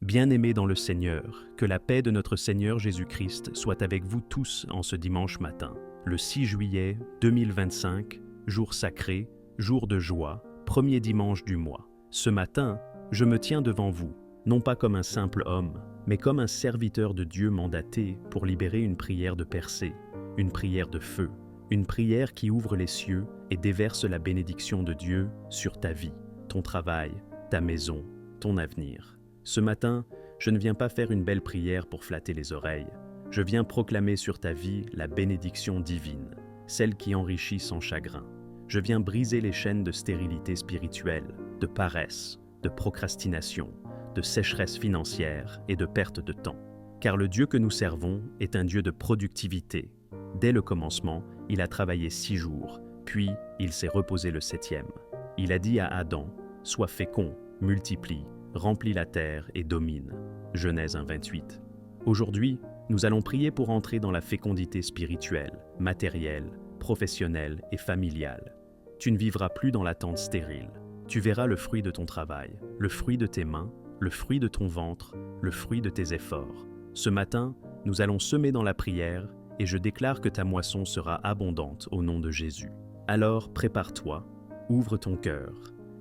Bien-aimés dans le Seigneur, que la paix de notre Seigneur Jésus-Christ soit avec vous tous en ce dimanche matin. Le 6 juillet 2025, jour sacré, jour de joie, premier dimanche du mois. Ce matin, je me tiens devant vous, non pas comme un simple homme, mais comme un serviteur de Dieu mandaté pour libérer une prière de percée, une prière de feu, une prière qui ouvre les cieux et déverse la bénédiction de Dieu sur ta vie, ton travail, ta maison, ton avenir. Ce matin, je ne viens pas faire une belle prière pour flatter les oreilles. Je viens proclamer sur ta vie la bénédiction divine, celle qui enrichit sans chagrin. Je viens briser les chaînes de stérilité spirituelle, de paresse, de procrastination, de sécheresse financière et de perte de temps. Car le Dieu que nous servons est un Dieu de productivité. Dès le commencement, il a travaillé 6 jours, puis il s'est reposé le 7e. Il a dit à Adam, « Sois fécond, multiplie, remplis la terre et domine. » Genèse 1:28. Aujourd'hui, nous allons prier pour entrer dans la fécondité spirituelle, matérielle, professionnelle et familiale. Tu ne vivras plus dans l'attente stérile. Tu verras le fruit de ton travail, le fruit de tes mains, le fruit de ton ventre, le fruit de tes efforts. Ce matin, nous allons semer dans la prière et je déclare que ta moisson sera abondante au nom de Jésus. Alors prépare-toi, ouvre ton cœur,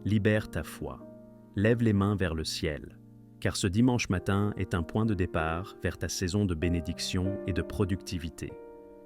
libère ta foi. Lève les mains vers le ciel, car ce dimanche matin est un point de départ vers ta saison de bénédiction et de productivité.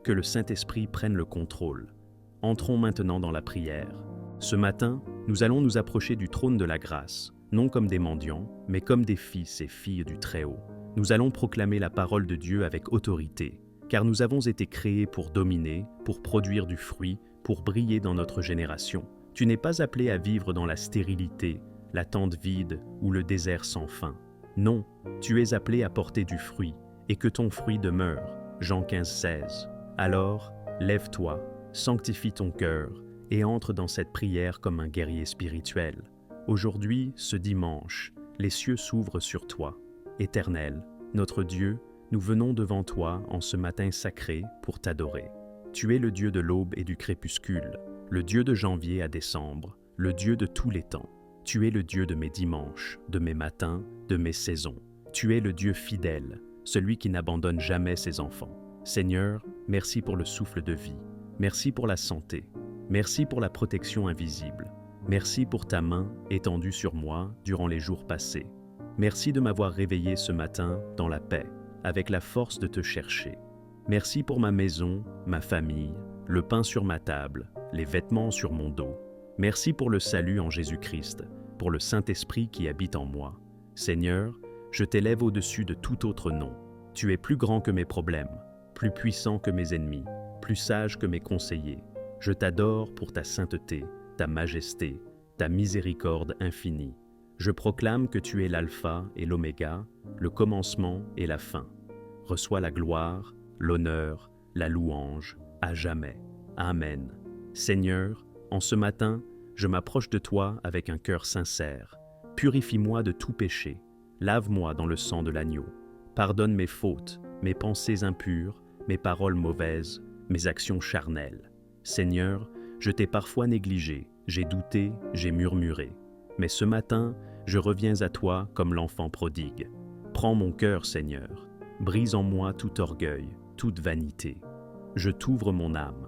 Que le Saint-Esprit prenne le contrôle. Entrons maintenant dans la prière. Ce matin, nous allons nous approcher du trône de la grâce, non comme des mendiants, mais comme des fils et filles du Très-Haut. Nous allons proclamer la parole de Dieu avec autorité, car nous avons été créés pour dominer, pour produire du fruit, pour briller dans notre génération. Tu n'es pas appelé à vivre dans la stérilité, la tente vide ou le désert sans fin. Non, tu es appelé à porter du fruit, et que ton fruit demeure. Jean 15:16. Alors, lève-toi, sanctifie ton cœur, et entre dans cette prière comme un guerrier spirituel. Aujourd'hui, ce dimanche, les cieux s'ouvrent sur toi. Éternel, notre Dieu, nous venons devant toi en ce matin sacré pour t'adorer. Tu es le Dieu de l'aube et du crépuscule, le Dieu de janvier à décembre, le Dieu de tous les temps. Tu es le Dieu de mes dimanches, de mes matins, de mes saisons. Tu es le Dieu fidèle, celui qui n'abandonne jamais ses enfants. Seigneur, merci pour le souffle de vie. Merci pour la santé. Merci pour la protection invisible. Merci pour ta main étendue sur moi durant les jours passés. Merci de m'avoir réveillé ce matin dans la paix, avec la force de te chercher. Merci pour ma maison, ma famille, le pain sur ma table, les vêtements sur mon dos. Merci pour le salut en Jésus-Christ, pour le Saint-Esprit qui habite en moi. Seigneur, je t'élève au-dessus de tout autre nom. Tu es plus grand que mes problèmes, plus puissant que mes ennemis, plus sage que mes conseillers. Je t'adore pour ta sainteté, ta majesté, ta miséricorde infinie. Je proclame que tu es l'alpha et l'oméga, le commencement et la fin. Reçois la gloire, l'honneur, la louange, à jamais. Amen. Seigneur, en ce matin, je m'approche de toi avec un cœur sincère. Purifie-moi de tout péché. Lave-moi dans le sang de l'agneau. Pardonne mes fautes, mes pensées impures, mes paroles mauvaises, mes actions charnelles. Seigneur, je t'ai parfois négligé, j'ai douté, j'ai murmuré. Mais ce matin, je reviens à toi comme l'enfant prodigue. Prends mon cœur, Seigneur. Brise en moi tout orgueil, toute vanité. Je t'ouvre mon âme.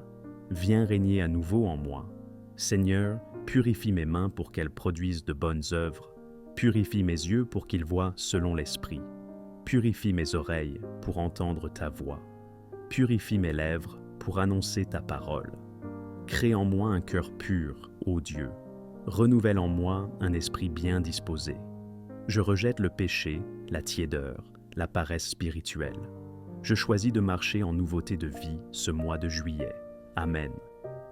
Viens régner à nouveau en moi. Seigneur, purifie mes mains pour qu'elles produisent de bonnes œuvres. Purifie mes yeux pour qu'ils voient selon l'Esprit. Purifie mes oreilles pour entendre ta voix. Purifie mes lèvres pour annoncer ta parole. Crée en moi un cœur pur, ô Dieu. Renouvelle en moi un esprit bien disposé. Je rejette le péché, la tiédeur, la paresse spirituelle. Je choisis de marcher en nouveauté de vie ce mois de juillet. Amen.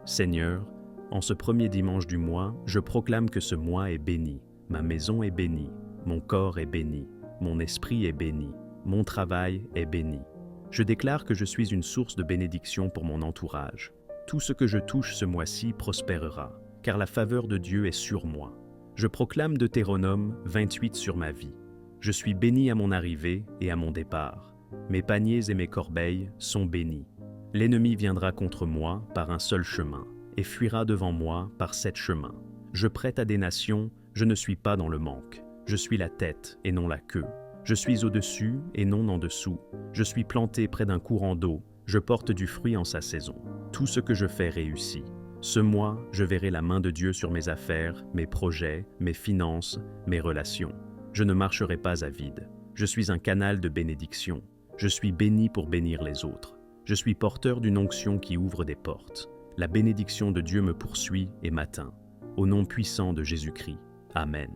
Seigneur, en ce premier dimanche du mois, je proclame que ce mois est béni. Ma maison est bénie, mon corps est béni, mon esprit est béni, mon travail est béni. Je déclare que je suis une source de bénédiction pour mon entourage. Tout ce que je touche ce mois-ci prospérera, car la faveur de Dieu est sur moi. Je proclame Deutéronome 28 sur ma vie. Je suis béni à mon arrivée et à mon départ. Mes paniers et mes corbeilles sont bénis. L'ennemi viendra contre moi par un seul chemin et fuira devant moi par 7 chemins. Je prête à des nations, je ne suis pas dans le manque. Je suis la tête et non la queue. Je suis au-dessus et non en dessous. Je suis planté près d'un courant d'eau. Je porte du fruit en sa saison. Tout ce que je fais réussit. Ce mois, je verrai la main de Dieu sur mes affaires, mes projets, mes finances, mes relations. Je ne marcherai pas à vide. Je suis un canal de bénédiction. Je suis béni pour bénir les autres. Je suis porteur d'une onction qui ouvre des portes. La bénédiction de Dieu me poursuit et m'atteint. Au nom puissant de Jésus-Christ. Amen.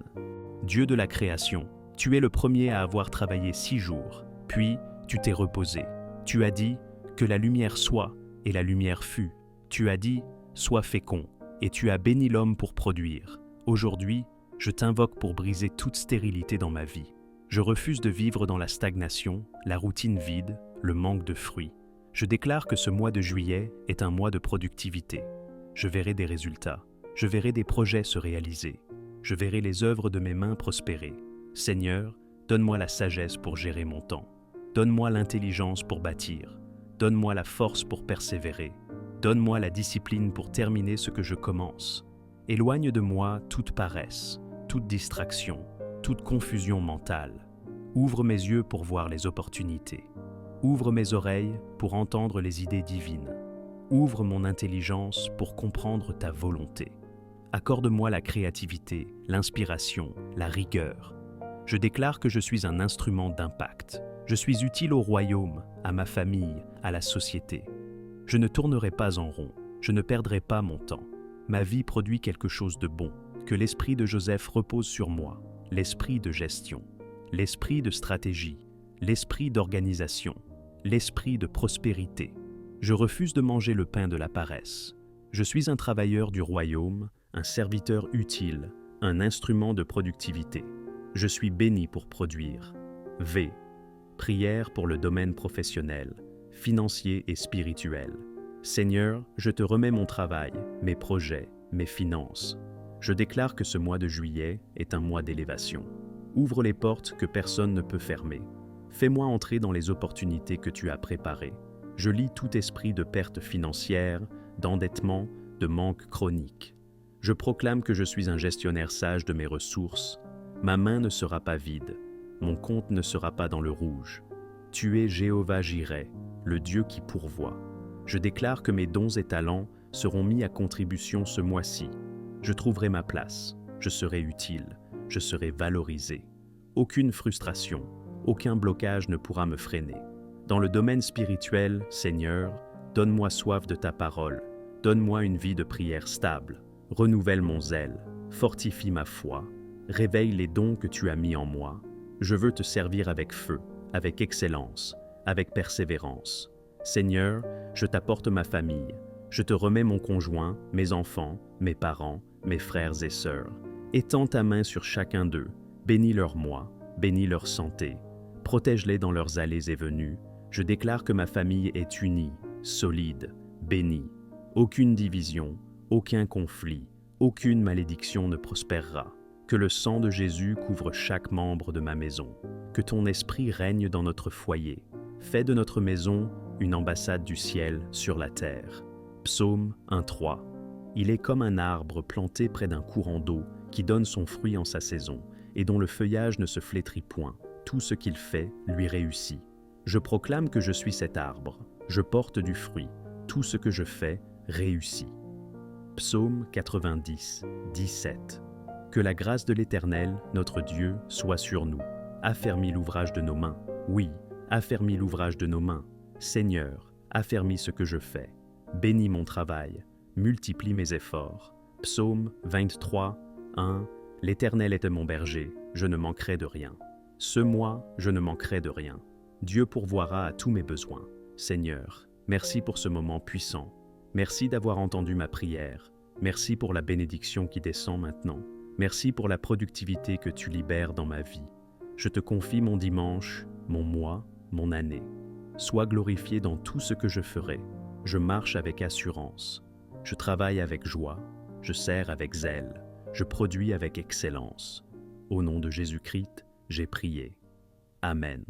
Dieu de la création, tu es le premier à avoir travaillé 6 jours, puis tu t'es reposé. Tu as dit que la lumière soit, et la lumière fut. Tu as dit, sois fécond, et tu as béni l'homme pour produire. Aujourd'hui, je t'invoque pour briser toute stérilité dans ma vie. Je refuse de vivre dans la stagnation, la routine vide, le manque de fruits. Je déclare que ce mois de juillet est un mois de productivité. Je verrai des résultats. Je verrai des projets se réaliser. Je verrai les œuvres de mes mains prospérer. Seigneur, donne-moi la sagesse pour gérer mon temps. Donne-moi l'intelligence pour bâtir. Donne-moi la force pour persévérer. Donne-moi la discipline pour terminer ce que je commence. Éloigne de moi toute paresse, toute distraction, toute confusion mentale. Ouvre mes yeux pour voir les opportunités. Ouvre mes oreilles pour entendre les idées divines. Ouvre mon intelligence pour comprendre ta volonté. Accorde-moi la créativité, l'inspiration, la rigueur. Je déclare que je suis un instrument d'impact. Je suis utile au royaume, à ma famille, à la société. Je ne tournerai pas en rond, je ne perdrai pas mon temps. Ma vie produit quelque chose de bon. Que l'esprit de Joseph repose sur moi, l'esprit de gestion, l'esprit de stratégie, l'esprit d'organisation, l'esprit de prospérité. Je refuse de manger le pain de la paresse. Je suis un travailleur du royaume, un serviteur utile, un instrument de productivité. Je suis béni pour produire. V. Prière pour le domaine professionnel, financier et spirituel. Seigneur, je te remets mon travail, mes projets, mes finances. Je déclare que ce mois de juillet est un mois d'élévation. Ouvre les portes que personne ne peut fermer. Fais-moi entrer dans les opportunités que tu as préparées. Je lis tout esprit de perte financière, d'endettement, de manque chronique. Je proclame que je suis un gestionnaire sage de mes ressources. Ma main ne sera pas vide. Mon compte ne sera pas dans le rouge. Tu es Jéhovah Jireh, le Dieu qui pourvoit. Je déclare que mes dons et talents seront mis à contribution ce mois-ci. Je trouverai ma place, je serai utile, je serai valorisé. Aucune frustration, aucun blocage ne pourra me freiner. Dans le domaine spirituel, Seigneur, donne-moi soif de ta parole, donne-moi une vie de prière stable, renouvelle mon zèle, fortifie ma foi, réveille les dons que tu as mis en moi. Je veux te servir avec feu, avec excellence, avec persévérance. Seigneur, je t'apporte ma famille, je te remets mon conjoint, mes enfants, mes parents, mes frères et sœurs. Étends ta main sur chacun d'eux, bénis leur moi, bénis leur santé, protège-les dans leurs allées et venues. Je déclare que ma famille est unie, solide, bénie. Aucune division, aucun conflit, aucune malédiction ne prospérera. Que le sang de Jésus couvre chaque membre de ma maison. Que ton esprit règne dans notre foyer. Fais de notre maison une ambassade du ciel sur la terre. Psaume 1:3. Il est comme un arbre planté près d'un courant d'eau qui donne son fruit en sa saison et dont le feuillage ne se flétrit point. Tout ce qu'il fait lui réussit. Je proclame que je suis cet arbre. Je porte du fruit. Tout ce que je fais réussit. Psaume 90, 17. Que la grâce de l'Éternel, notre Dieu, soit sur nous. Affermis l'ouvrage de nos mains. Oui, affermis l'ouvrage de nos mains. Seigneur, affermis ce que je fais. Bénis mon travail. Multiplie mes efforts. Psaume 23, 1. L'Éternel est mon berger, je ne manquerai de rien. Ce mois, je ne manquerai de rien. Dieu pourvoira à tous mes besoins. Seigneur, merci pour ce moment puissant. Merci d'avoir entendu ma prière. Merci pour la bénédiction qui descend maintenant. Merci pour la productivité que tu libères dans ma vie. Je te confie mon dimanche, mon mois, mon année. Sois glorifié dans tout ce que je ferai. Je marche avec assurance. Je travaille avec joie. Je sers avec zèle. Je produis avec excellence. Au nom de Jésus-Christ, j'ai prié. Amen.